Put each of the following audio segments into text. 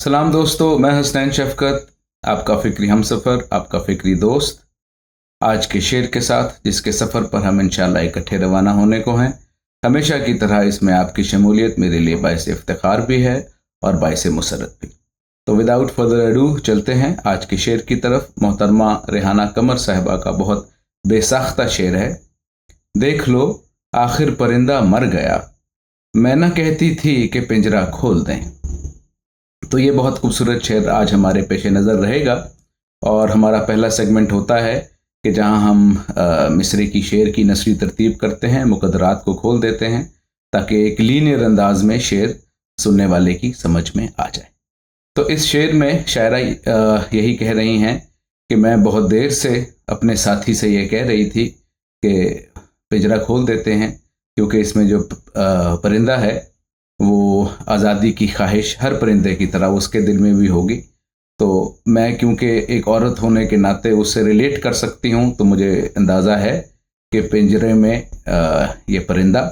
सलाम दोस्तों, मैं हसनैन शफकत, आपका फ़िक्री हमसफ़र, आपका फ़िक्री दोस्त। आज के शेर के साथ जिसके सफ़र पर हम इंशाअल्लाह इकट्ठे रवाना होने को हैं। हमेशा की तरह इसमें आपकी शमूलियत मेरे लिए बाइस इफ्तिखार भी है और बाइस मुसरत भी। तो विदाउट फर्दर अडू चलते हैं आज के शेर की तरफ। मोहतरमा रेहाना कमर साहिबा का बहुत बेसाख्ता शेर है। देख लो आखिर परिंदा मर गया, मैं न कहती थी कि पिंजरा खोल दें। तो ये बहुत खूबसूरत शेर आज हमारे पेश नज़र रहेगा और हमारा पहला सेगमेंट होता है कि जहां हम मिसरे की शेर की नसरी तरतीब करते हैं, मुकद्दरात को खोल देते हैं ताकि एक लीनियर अंदाज में शेर सुनने वाले की समझ में आ जाए। तो इस शेर में शायरा यही कह रही हैं कि मैं बहुत देर से अपने साथी से ये कह रही थी कि पिंजरा खोल देते हैं, क्योंकि इसमें जो परिंदा है वो आज़ादी की ख्वाहिश हर परिंदे की तरह उसके दिल में भी होगी। तो मैं क्योंकि एक औरत होने के नाते उससे रिलेट कर सकती हूँ, तो मुझे अंदाज़ा है कि पिंजरे में ये परिंदा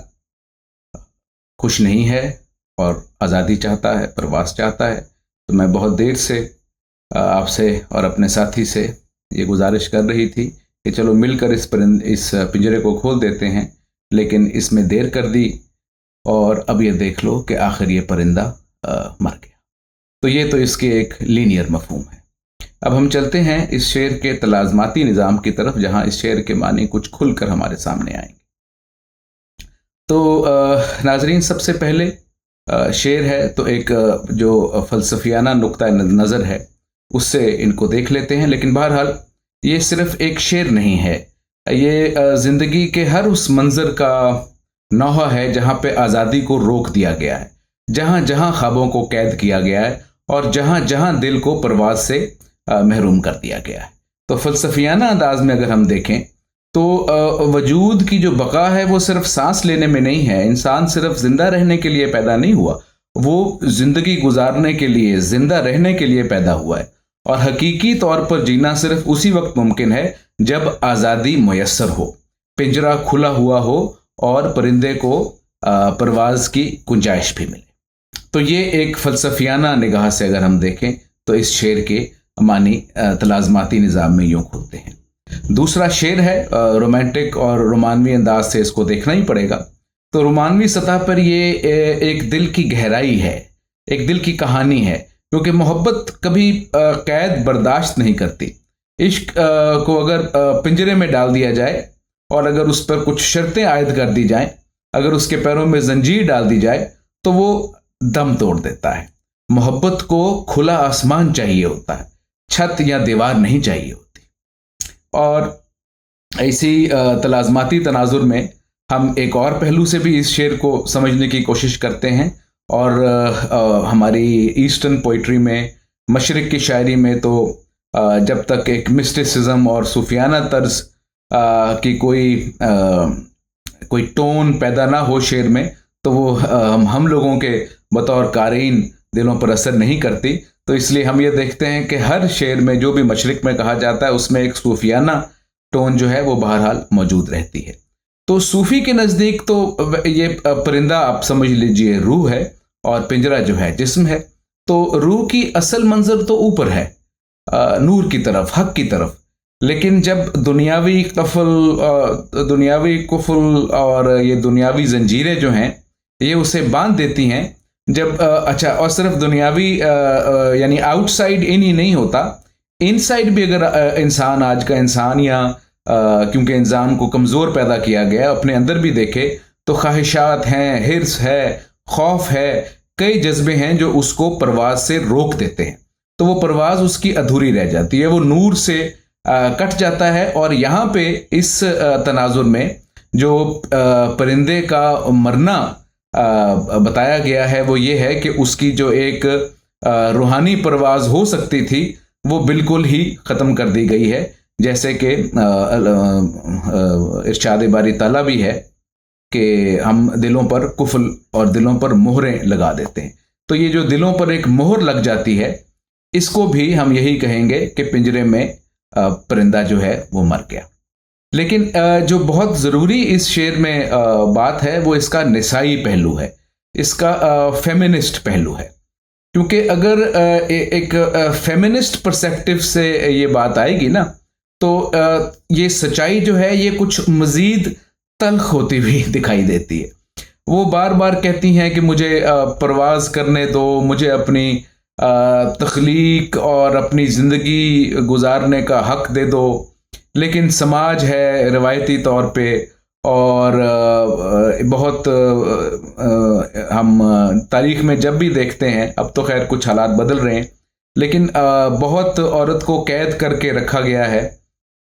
खुश नहीं है और आज़ादी चाहता है, प्रवास चाहता है। तो मैं बहुत देर से आपसे और अपने साथी से ये गुजारिश कर रही थी कि चलो मिलकर इस पिंजरे को खोल देते हैं, लेकिन इसमें देर कर दी और अब ये देख लो कि आखिर ये परिंदा मर गया। तो ये तो इसके एक लीनियर मफहूम है। अब हम चलते हैं इस शेर के तलाज़माती निज़ाम की तरफ, जहां इस शेर के मानी कुछ खुलकर हमारे सामने आएंगे। तो नाजरीन, सबसे पहले शेर है तो एक जो फ़लसफ़ियाना नुक्ता नज़र है उससे इनको देख लेते हैं। लेकिन बहरहाल ये सिर्फ एक शेर नहीं है, ये ज़िंदगी के हर उस मंज़र का नौहा है जहां पे आज़ादी को रोक दिया गया है, जहां जहां ख्वाबों को कैद किया गया है और जहां जहां दिल को परवाज से महरूम कर दिया गया है। तो फ़लसफ़ियाना अंदाज में अगर हम देखें तो वजूद की जो बका है वो सिर्फ सांस लेने में नहीं है। इंसान सिर्फ जिंदा रहने के लिए पैदा नहीं हुआ, वो जिंदगी गुजारने के लिए, जिंदा रहने के लिए पैदा हुआ है। और हकीकी तौर पर जीना सिर्फ उसी वक्त मुमकिन है जब आज़ादी मुयस्सर हो, पिंजरा खुला हुआ हो और परिंदे को परवाज की गुंजाइश भी मिले। तो ये एक फ़लसफ़ियाना निगाह से अगर हम देखें तो इस शेर के मानी तलाज़माती निज़ाम में यूँ खुलते हैं। दूसरा शेर है रोमांटिक और रोमानवी अंदाज से इसको देखना ही पड़ेगा। तो रोमानवी सतह पर ये एक दिल की गहराई है, एक दिल की कहानी है, क्योंकि मोहब्बत कभी कैद बर्दाश्त नहीं करती। इश्क को अगर पिंजरे में डाल दिया जाए और अगर उस पर कुछ शर्तें आयद कर दी जाएं, अगर उसके पैरों में जंजीर डाल दी जाए तो वो दम तोड़ देता है। मोहब्बत को खुला आसमान चाहिए होता है, छत या दीवार नहीं चाहिए होती। और ऐसी तलाज़माती तनाजुर में हम एक और पहलू से भी इस शेर को समझने की कोशिश करते हैं। और हमारी ईस्टर्न पोइट्री में, मशरिक़ की शायरी में तो जब तक एक मिस्टिसिज्म और सूफियाना तर्ज कि कोई टोन पैदा ना हो शेर में, तो वो हम लोगों के बतौर क़ारीन दिलों पर असर नहीं करती। तो इसलिए हम ये देखते हैं कि हर शेर में जो भी मशरिक़ में कहा जाता है उसमें एक सूफियाना टोन जो है वो बहरहाल मौजूद रहती है। तो सूफ़ी के नज़दीक तो ये परिंदा आप समझ लीजिए रूह है और पिंजरा जो है जिस्म है। तो रूह की असल मंजर तो ऊपर है, नूर की तरफ, हक की तरफ। लेकिन जब दुनियावी कुफल और ये दुनियावी जंजीरें जो हैं ये उसे बांध देती हैं, जब अच्छा, और सिर्फ दुनियावी यानी आउटसाइड इन ही नहीं होता, इनसाइड भी अगर इंसान, आज का इंसान, या क्योंकि इंसान को कमज़ोर पैदा किया गया, अपने अंदर भी देखे तो ख्वाहिशात हैं, हिर्स है, खौफ है, कई जज्बे हैं जो उसको परवाज से रोक देते हैं। तो वो परवाज उसकी अधूरी रह जाती है, वो नूर से कट जाता है। और यहाँ पे इस तनाजुर में जो परिंदे का मरना बताया गया है वो ये है कि उसकी जो एक रूहानी परवाज हो सकती थी वो बिल्कुल ही ख़त्म कर दी गई है। जैसे कि इरशाद बारी ताला भी है कि हम दिलों पर कुफल और दिलों पर मोहरें लगा देते हैं। तो ये जो दिलों पर एक मोहर लग जाती है, इसको भी हम यही कहेंगे कि पिंजरे में परिंदा जो है वो मर गया। लेकिन जो बहुत ज़रूरी इस शेर में बात है वो इसका निसाई पहलू है, इसका फेमिनिस्ट पहलू है। क्योंकि अगर एक फेमिनिस्ट पर्सपेक्टिव से ये बात आएगी ना, तो ये सच्चाई जो है ये कुछ मजीद तल्ख होती हुई दिखाई देती है। वो बार बार कहती हैं कि मुझे परवाज़ करने दो, मुझे अपनी तख्लीक और अपनी ज़िंदगी गुजारने का हक दे दो, लेकिन समाज है रिवायती तौर पे और बहुत हम तारीख में जब भी देखते हैं, अब तो खैर कुछ हालात बदल रहे हैं, लेकिन बहुत औरत को कैद करके रखा गया है।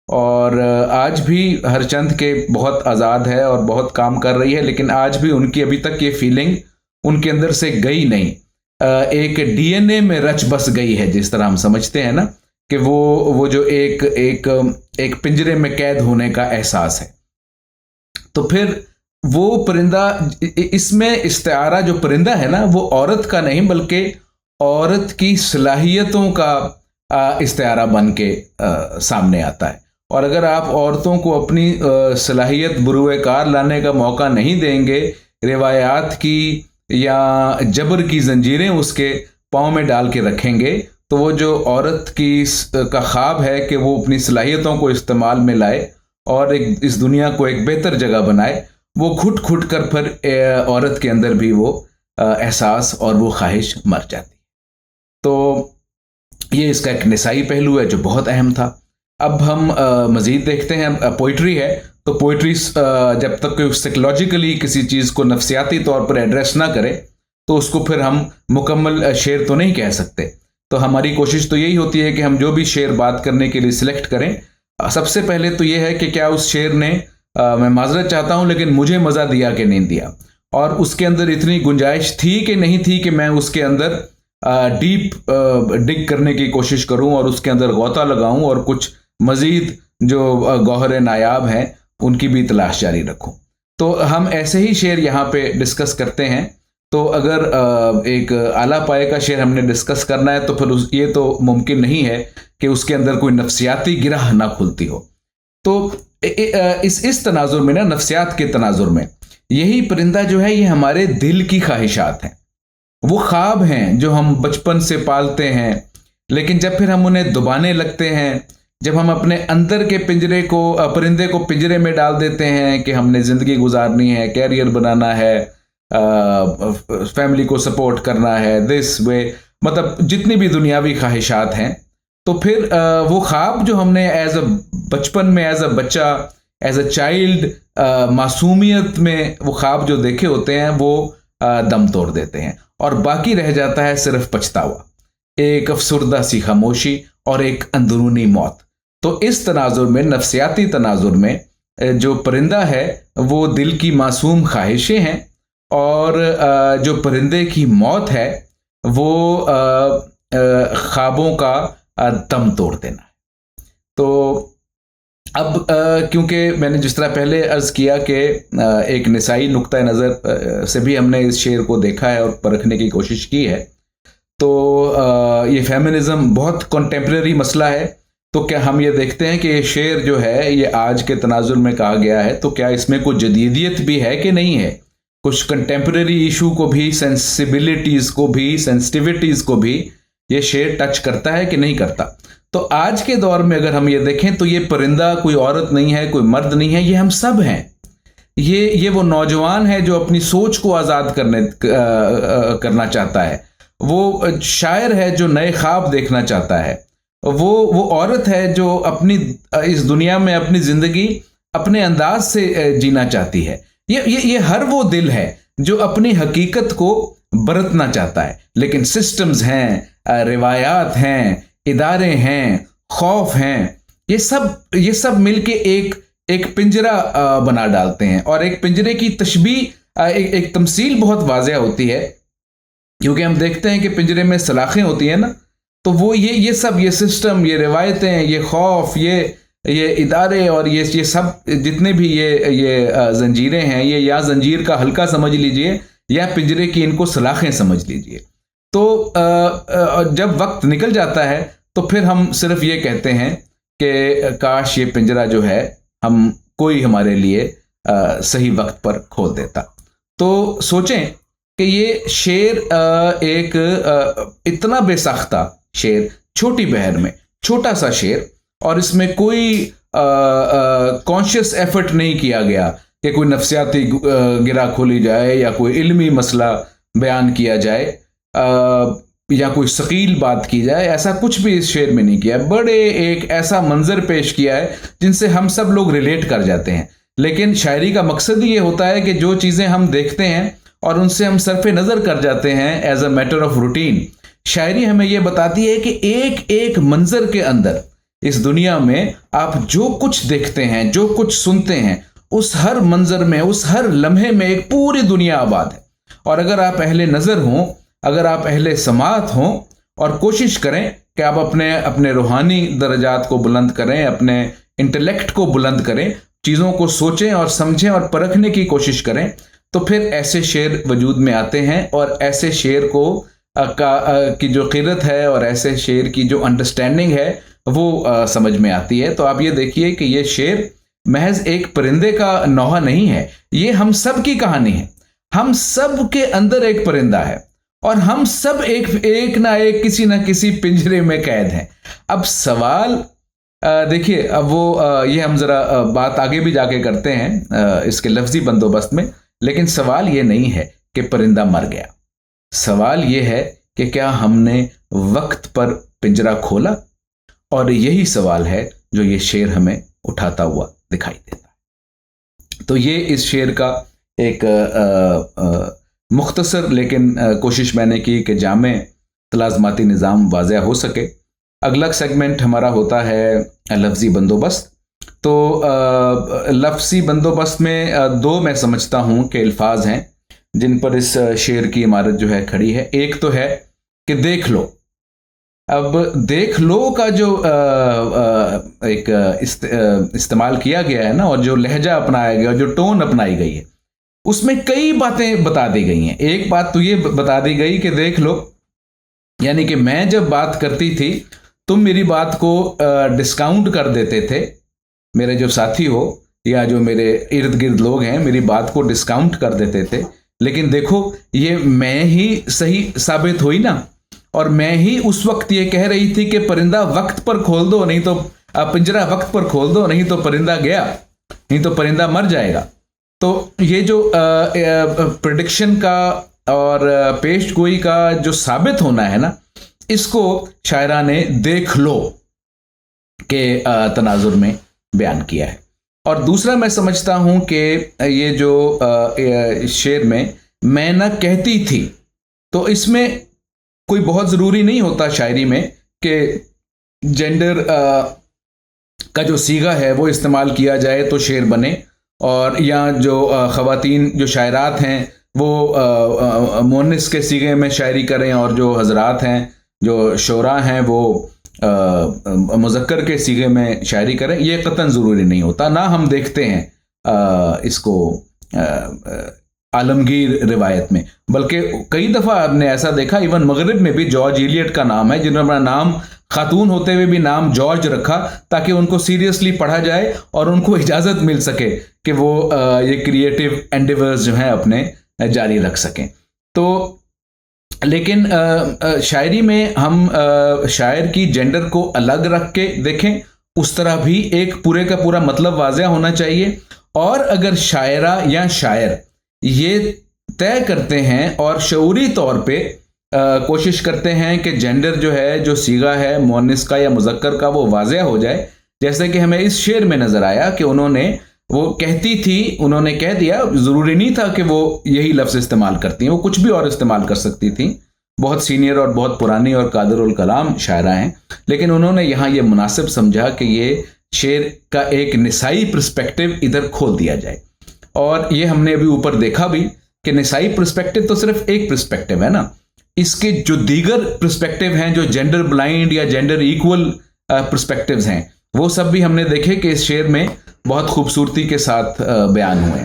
और आज भी हरचंद के बहुत आज़ाद है और बहुत काम कर रही है, लेकिन आज भी उनकी अभी तक ये फीलिंग उनके अंदर से गई नहीं। एक डीएनए में रच बस गई है, जिस तरह हम समझते हैं ना कि वो जो एक पिंजरे में कैद होने का एहसास है। तो फिर वो परिंदा, इसमें इस्तिआरा जो परिंदा है ना, वो औरत का नहीं बल्कि औरत की सलाहियतों का इस्तिआरा बन के सामने आता है। और अगर आप औरतों को अपनी सलाहियत बुरुए कार लाने का मौका नहीं देंगे, रिवायात की या जबर की जंजीरें उसके पाँव में डाल के रखेंगे, तो वो जो औरत की का ख्वाब है कि वो अपनी सलाहियतों को इस्तेमाल में लाए और इस दुनिया को एक बेहतर जगह बनाए, वो घुट घुट कर फिर औरत के अंदर भी वो एहसास और वो ख्वाहिश मर जाती। तो ये इसका एक निसाई पहलू है जो बहुत अहम था। अब हम मज़ीद देखते हैं, पोइट्री है, तो पोइट्री जब तक कोई साइकोलॉजिकली किसी चीज़ को नफ्सियाती तौर पर एड्रेस ना करे तो उसको फिर हम मुकम्मल शेर तो नहीं कह सकते। तो हमारी कोशिश तो यही होती है कि हम जो भी शेर बात करने के लिए सिलेक्ट करें, सबसे पहले तो ये है कि क्या उस शेर ने, मैं माजरत चाहता हूँ लेकिन मुझे मज़ा दिया कि नहीं दिया, और उसके अंदर इतनी गुंजाइश थी कि नहीं थी कि मैं उसके अंदर डीप डिग करने की कोशिश करूं और उसके अंदर गौता लगाऊं और कुछ मज़ीद जो गौहर नायाब हैं उनकी भी तलाश जारी रखूं। तो हम ऐसे ही शेर यहाँ पे डिस्कस करते हैं। तो अगर एक आला पाए का शेर हमने डिस्कस करना है तो फिर ये तो मुमकिन नहीं है कि उसके अंदर कोई नफ्सियाती गिरह ना खुलती हो। तो इस तनाजुर में ना, नफ्सियात के तनाजुर में, यही परिंदा जो है ये हमारे दिल की ख्वाहिशात हैं, वो ख्वाब हैं जो हम बचपन से पालते हैं, लेकिन जब फिर हम उन्हें दबाने लगते हैं, जब हम अपने अंदर के परिंदे को पिंजरे में डाल देते हैं कि हमने ज़िंदगी गुजारनी है, कैरियर बनाना है, फैमिली को सपोर्ट करना है, दिस वे, मतलब जितनी भी दुनियावी ख्वाहिशात हैं, तो फिर वो ख्वाब जो हमने बचपन में एज अ बच्चा, एज अ चाइल्ड, मासूमियत में वो ख्वाब जो देखे होते हैं वो दम तोड़ देते हैं और बाकी रह जाता है सिर्फ पछतावा, एक अफसुर्दा सी खामोशी और एक अंदरूनी मौत। तो इस तनाजुर में, नफ्सियाती तनाजुर में, जो परिंदा है वो दिल की मासूम ख्वाहिशें हैं और जो परिंदे की मौत है वो ख्वाबों का दम तोड़ देना है। तो अब क्योंकि मैंने जिस तरह पहले अर्ज़ किया कि एक निसाई नुक्ता नज़र से भी हमने इस शेर को देखा है और परखने की कोशिश की है, तो ये फेमिनिज़म बहुत कंटेम्प्रेरी मसला है। तो क्या हम ये देखते हैं कि ये शेर जो है ये आज के तनाजुर में कहा गया है, तो क्या इसमें कुछ जदीदियत भी है कि नहीं है, कुछ कंटेम्प्रेरी इशू को भी, सेंसिबिलिटीज़ को भी, सेंसिटिविटीज़ को भी ये शेर टच करता है कि नहीं करता। तो आज के दौर में अगर हम ये देखें तो ये परिंदा कोई औरत नहीं है, कोई मर्द नहीं है, ये हम सब हैं। ये वो नौजवान है जो अपनी सोच को आज़ाद करना चाहता है, वो शायर है जो नए ख्वाब देखना चाहता है, वो औरत है जो अपनी इस दुनिया में अपनी ज़िंदगी अपने अंदाज से जीना चाहती है। ये हर वो दिल है जो अपनी हकीकत को बरतना चाहता है, लेकिन सिस्टम्स हैं, रिवायात हैं, इदारे हैं, खौफ हैं, ये सब मिलके एक पिंजरा बना डालते हैं। और एक पिंजरे की तशबीह, एक तमसील बहुत वाज़ेह होती है, क्योंकि हम देखते हैं कि पिंजरे में सलाखें होती हैं ना, तो वो ये सब, ये सिस्टम, ये रिवायतें, ये खौफ, ये इदारे और ये सब जितने भी ये जंजीरें हैं, ये या जंजीर का हल्का समझ लीजिए या पिंजरे की इनको सलाखें समझ लीजिए। तो जब वक्त निकल जाता है तो फिर हम सिर्फ ये कहते हैं कि काश ये पिंजरा जो है कोई हमारे लिए सही वक्त पर खोल देता। तो सोचें कि ये शेर एक इतना बेसाख्ता शेर, छोटी बहर में छोटा सा शेर, और इसमें कोई कॉन्शियस एफर्ट नहीं किया गया कि कोई नफ्सियाती गिरा खोली जाए या कोई इल्मी मसला बयान किया जाए या कोई सकील बात की जाए। ऐसा कुछ भी इस शेर में नहीं किया। बड़े एक ऐसा मंजर पेश किया है जिनसे हम सब लोग रिलेट कर जाते हैं। लेकिन शायरी का मकसद ही ये होता है कि जो चीज़ें हम देखते हैं और उनसे हम सरफे नज़र कर जाते हैं as a matter of routine, शायरी हमें यह बताती है कि एक एक मंजर के अंदर इस दुनिया में आप जो कुछ देखते हैं, जो कुछ सुनते हैं, उस हर मंजर में, उस हर लम्हे में एक पूरी दुनिया आबाद है। और अगर आप अहले नज़र हों, अगर आप अहले समात हों और कोशिश करें कि आप अपने अपने रूहानी दर्जात को बुलंद करें, अपने इंटेलेक्ट को बुलंद करें, चीज़ों को सोचें और समझें और परखने की कोशिश करें, तो फिर ऐसे शेर वजूद में आते हैं और ऐसे शेर को की जो क़िरत है और ऐसे शेर की जो अंडरस्टैंडिंग है वो समझ में आती है। तो आप ये देखिए कि ये शेर महज एक परिंदे का नौहा नहीं है, ये हम सब की कहानी है। हम सब के अंदर एक परिंदा है और हम सब एक ना एक किसी ना किसी पिंजरे में कैद हैं। अब सवाल देखिए, अब वो ये हम ज़रा बात आगे भी जाके करते हैं इसके लफ्ज़ी बंदोबस्त में, लेकिन सवाल ये नहीं है कि परिंदा मर गया। सवाल ये है कि क्या हमने वक्त पर पिंजरा खोला, और यही सवाल है जो ये शेर हमें उठाता हुआ दिखाई देता है। तो ये इस शेर का एक मुख्तसर लेकिन कोशिश मैंने की कि जामे तलाज़माती निज़ाम वाज़ह हो सके। अगला सेगमेंट हमारा होता है लफ्ज़ी बंदोबस्त। तो लफ्ज़ी बंदोबस्त में दो मैं समझता हूँ कि अल्फाज हैं जिन पर इस शेर की इमारत जो है खड़ी है। एक तो है कि देख लो। अब देख लो का जो एक इस्तेमाल किया गया है ना, और जो लहजा अपनाया गया, जो टोन अपनाई गई है, उसमें कई बातें बता दी गई हैं। एक बात तो ये बता दी गई कि देख लो, यानी कि मैं जब बात करती थी तुम मेरी बात को डिस्काउंट कर देते थे, मेरे जो साथी हो या जो मेरे इर्द गिर्द लोग हैं मेरी बात को डिस्काउंट कर देते थे, लेकिन देखो ये मैं ही सही साबित हुई ना, और मैं ही उस वक्त ये कह रही थी कि परिंदा वक्त पर खोल दो, नहीं तो पिंजरा वक्त पर खोल दो, नहीं तो परिंदा गया, नहीं तो परिंदा मर जाएगा। तो ये जो प्रेडिक्शन का और पेश गोई का जो साबित होना है ना, इसको शायरा ने देख लो के तनाजुर में बयान किया है। और दूसरा मैं समझता हूं कि ये जो शेर में मैं न कहती थी, तो इसमें कोई बहुत ज़रूरी नहीं होता शायरी में कि जेंडर का जो सीगा है वो इस्तेमाल किया जाए तो शेर बने, और या जो ख़वातीन जो शायरात हैं वो मुअन्निस के सीगे में शायरी करें, और जो हजरात हैं जो शोरा हैं वो मुज़क्कर के सीगे में शायरी करें। ये कतन ज़रूरी नहीं होता। ना हम देखते हैं इसको आलमगीर रिवायत में, बल्कि कई दफ़ा आपने ऐसा देखा, इवन मगरिब में भी जॉर्ज इलियट का नाम है, जिन्होंने अपना नाम खातून होते हुए भी नाम जॉर्ज रखा ताकि उनको सीरियसली पढ़ा जाए और उनको इजाज़त मिल सके कि वो ये क्रिएटिव एंडेवर्स जो हैं अपने जारी रख सकें। तो लेकिन शायरी में हम शायर की जेंडर को अलग रख के देखें, उस तरह भी एक पूरे का पूरा मतलब वाज़ह होना चाहिए। और अगर शायरा या शायर ये तय करते हैं और शऊरी तौर पे कोशिश करते हैं कि जेंडर जो है, जो सीगा है मुअन्निस का या मुज़क्कर का, वो वाज़ह हो जाए, जैसे कि हमें इस शेर में नज़र आया कि उन्होंने, वो कहती थी, उन्होंने कह दिया, ज़रूरी नहीं था कि वो यही लफ्ज़ इस्तेमाल करती हैं, वो कुछ भी और इस्तेमाल कर सकती थी। बहुत सीनियर और बहुत पुरानी और कादिरुल कलाम शायरा हैं, लेकिन उन्होंने यहाँ ये मुनासिब समझा कि ये शेर का एक निसाई पर्सपेक्टिव इधर खोल दिया जाए। और ये हमने अभी ऊपर देखा भी कि निसाई पर्सपेक्टिव तो सिर्फ एक पर्सपेक्टिव है ना, इसके जो दीगर पर्सपेक्टिव हैं, जो जेंडर ब्लाइंड या जेंडर इक्वल पर्सपेक्टिव्स हैं, वो सब भी हमने देखे कि इस शेर में बहुत खूबसूरती के साथ बयान हुए।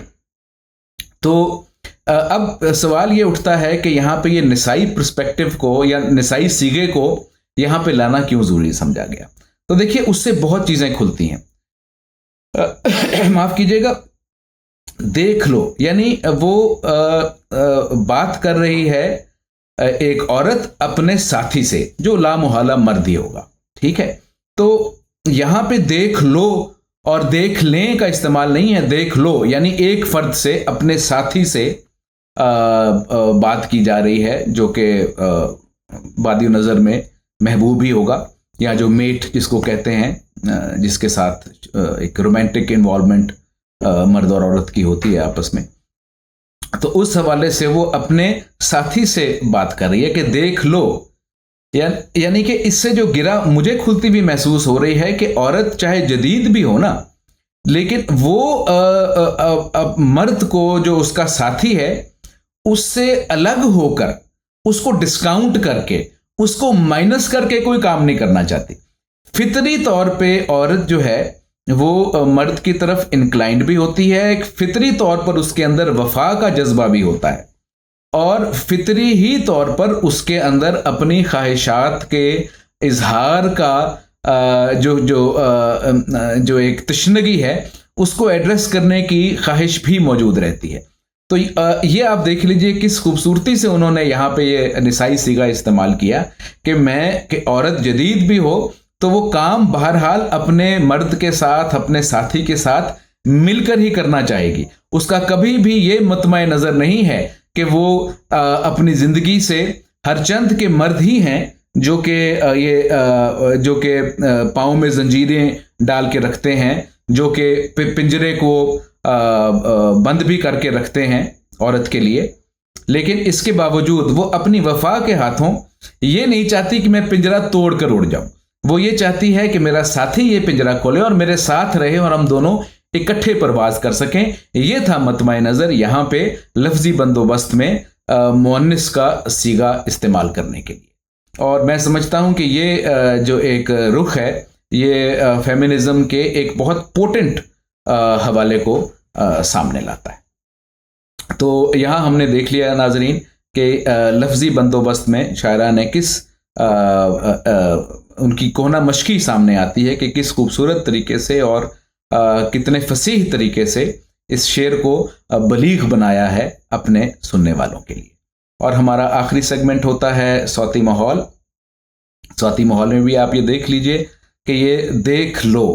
तो अब सवाल ये उठता है कि यहाँ पे ये निसाई पर्सपेक्टिव को या निसाई सीगे को यहाँ पे लाना क्यों ज़रूरी समझा गया। तो देखिए, उससे बहुत चीज़ें खुलती हैं। माफ़ कीजिएगा, देख लो, यानी वो बात कर रही है एक औरत अपने साथी से जो लामुहाला मर्द ही होगा, ठीक है। तो यहां पे देख लो और देख लें का इस्तेमाल नहीं है, देख लो यानी एक फर्द से, अपने साथी से बात की जा रही है, जो कि वादी नजर में महबूब ही होगा, या जो मेट जिसको कहते हैं, जिसके साथ एक रोमांटिक इन्वॉल्वमेंट मर्द और औरत की होती है आपस में। तो उस हवाले से वो अपने साथी से बात कर रही है कि देख लो, यानी कि इससे जो गिरा मुझे खुलती भी महसूस हो रही है कि औरत चाहे जदीद भी हो ना, लेकिन वो मर्द को, जो उसका साथी है, उससे अलग होकर, उसको डिस्काउंट करके, उसको माइनस करके कोई काम नहीं करना चाहती। फितरी तौर पे औरत जो है वो मर्द की तरफ इंक्लाइंड भी होती है, एक फितरी तौर पर उसके अंदर वफा का जज्बा भी होता है, और फितरी ही तौर पर उसके अंदर अपनी ख्वाहिशात के इजहार का जो जो जो एक तशनगी है, उसको एड्रेस करने की ख्वाहिश भी मौजूद रहती है। तो ये आप देख लीजिए किस खूबसूरती से उन्होंने यहाँ पे ये निसाई सीगा इस्तेमाल किया कि औरत जदीद भी हो तो वो काम बहरहाल अपने मर्द के साथ, अपने साथी के साथ मिलकर ही करना चाहेगी। उसका कभी भी ये मतमय नजर नहीं है कि वो अपनी जिंदगी से हरचंद के मर्द ही हैं जो कि जो कि पाँव में जंजीरें डाल के रखते हैं, जो कि पिंजरे को बंद भी करके रखते हैं औरत के लिए, लेकिन इसके बावजूद वो अपनी वफा के हाथों ये नहीं चाहती कि मैं पिंजरा तोड़ कर उड़ जाऊं। वो ये चाहती है कि मेरा साथी ये पिंजरा खोले और मेरे साथ रहे और हम दोनों इकट्ठे परवाज कर सकें। ये था मतमय नजर यहाँ पे लफ्जी बंदोबस्त में मुअन्निस का सीगा इस्तेमाल करने के लिए। और मैं समझता हूं कि ये जो एक रुख है, ये फेमिनिज्म के एक बहुत पोटेंट हवाले को सामने लाता है। तो यहाँ हमने देख लिया नाजरीन कि लफ्जी बंदोबस्त में शायरा ने किस उनकी कोना मशकी सामने आती है कि किस खूबसूरत तरीके से और कितने फसीह तरीके से इस शेर को बलीग बनाया है अपने सुनने वालों के लिए। और हमारा आखिरी सेगमेंट होता है सौती माहौल। सौती माहौल में भी आप ये देख लीजिए कि ये देख लो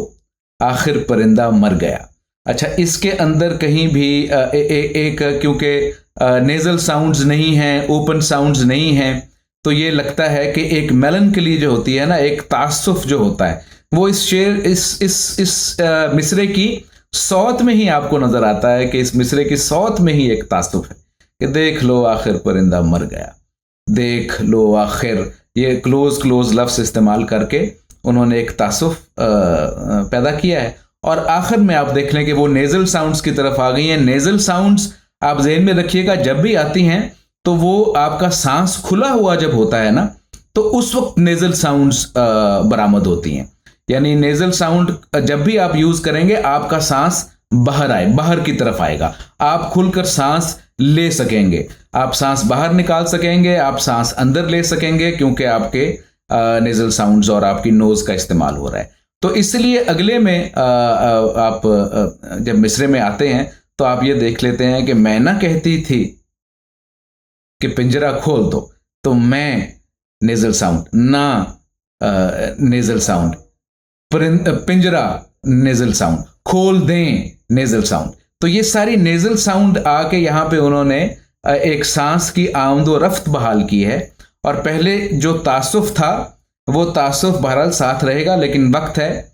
आखिर परिंदा मर गया। अच्छा, इसके अंदर कहीं भी एक क्योंकि नेजल साउंड्स नहीं हैं, ओपन साउंड्स नहीं हैं, तो ये लगता है कि एक मेलनकली जो होती है ना, एक तासुफ जो होता है, वो इस शेर इस मिसरे की सौत में ही आपको नजर आता है कि इस मिसरे की सौत में ही एक तासुफ है कि देख लो आखिर परिंदा मर गया, देख लो आखिर। ये क्लोज लफ्ज इस्तेमाल करके उन्होंने एक तासुफ पैदा किया है। और आखिर में आप देख लें कि वो नेजल साउंड्स की तरफ आ गई हैं। नेजल साउंड्स आप ज़हन में रखिएगा, जब भी आती हैं तो वो आपका सांस खुला हुआ जब होता है ना, तो उस वक्त नेजल साउंड्स बरामद होती हैं। यानी नेजल साउंड जब भी आप यूज करेंगे, आपका सांस बाहर आए, बाहर की तरफ आएगा, आप खुलकर सांस ले सकेंगे, आप सांस बाहर निकाल सकेंगे, आप सांस अंदर ले सकेंगे, क्योंकि आपके नेजल साउंड्स और आपकी नोज का इस्तेमाल हो रहा है। तो इसलिए अगले में आप जब मिसरे में आते हैं तो आप ये देख लेते हैं कि मैं ना कहती थी कि पिंजरा खोल दो, तो मैं नेजल साउंड, ना नेजल साउंड, पिंजरा नेजल साउंड, खोल दें नेजल साउंड। तो ये सारी नेजल साउंड आके यहाँ पे उन्होंने एक सांस की आमद व रफ्त बहाल की है। और पहले जो तासुफ था वो तासुफ बहरहाल साथ रहेगा, लेकिन वक्त है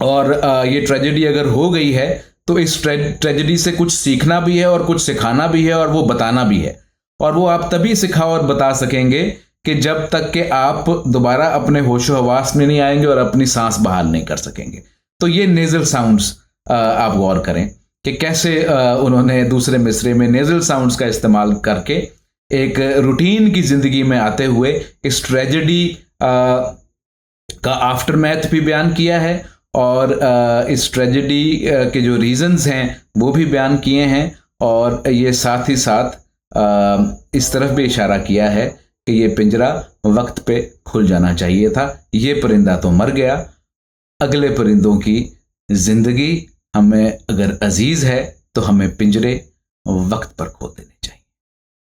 और ये ट्रेजेडी अगर हो गई है तो इस ट्रेजेडी से कुछ सीखना भी है और कुछ सिखाना भी है और वो बताना भी है। और वो आप तभी सिखा और बता सकेंगे कि जब तक कि आप दोबारा अपने होशो हवास में नहीं आएंगे और अपनी सांस बहाल नहीं कर सकेंगे। तो ये नेजल साउंड्स आप गौर करें कि कैसे उन्होंने दूसरे मिसरे में नेजल साउंड्स का इस्तेमाल करके एक रूटीन की जिंदगी में आते हुए इस ट्रेजेडी का आफ्टरमैथ भी बयान किया है और इस ट्रेजेडी के जो रीजंस हैं वो भी बयान किए हैं। और ये साथ ही साथ इस तरफ भी इशारा किया है कि ये पिंजरा वक्त पे खुल जाना चाहिए था, ये परिंदा तो मर गया, अगले परिंदों की जिंदगी हमें अगर अजीज है तो हमें पिंजरे वक्त पर खोल देने चाहिए।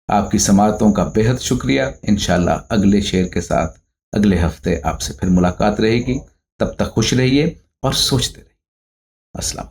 आपकी समातों का बेहद शुक्रिया। इंशाल्लाह अगले शेर के साथ अगले हफ्ते आपसे फिर मुलाकात रहेगी। तब तक खुश रहिए और सोचते रहिए। अस्सलाम।